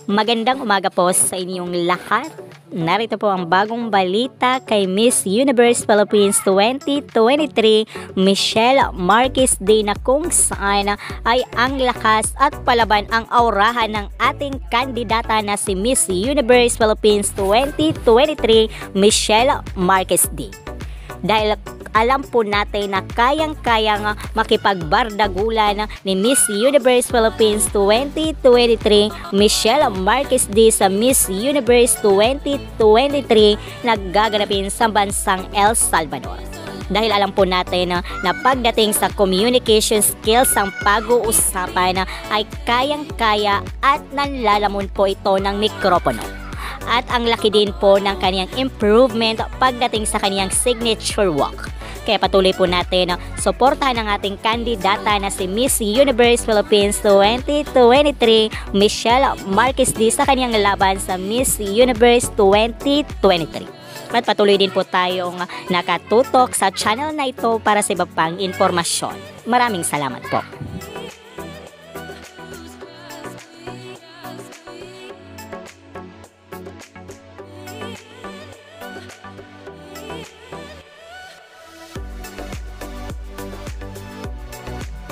Magandang umaga po sa inyong lahat. Narito po ang bagong balita kay Miss Universe Philippines 2023 Michelle Marquez Day, na kung saan ay ang lakas at palaban ang aurahan ng ating kandidata na si Miss Universe Philippines 2023 Michelle Marquez Day. Dahil alam po natin na kayang-kayang makipagbardagulan ni Miss Universe Philippines 2023 Michelle Marquez Day sa Miss Universe 2023 na gaganapin sa bansang El Salvador. Dahil alam po natin na pagdating sa communication skills ang pag-uusapan ay kayang-kaya at nanlalamon po ito ng mikropono. At ang laki din po ng kaniyang improvement pagdating sa kaniyang signature walk. Kaya patuloy po natin suportahan ang ating kandidata na si Miss Universe Philippines 2023 Michelle Marquez Day sa kaniyang laban sa Miss Universe 2023. At patuloy din po tayong nakatutok sa channel na ito para sa iba pang impormasyon. Maraming salamat po.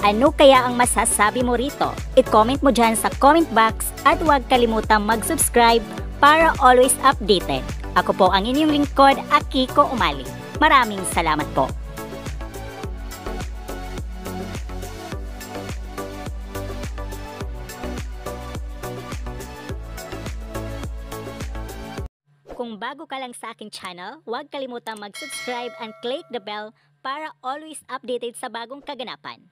Ano kaya ang masasabi mo rito? I-comment mo dyan sa comment box at huwag kalimutang mag-subscribe para always updated. Ako po ang inyong lingkod, Akiko Umali. Maraming salamat po. Kung bago ka lang sa aking channel, huwag kalimutang mag-subscribe and click the bell para always updated sa bagong kaganapan.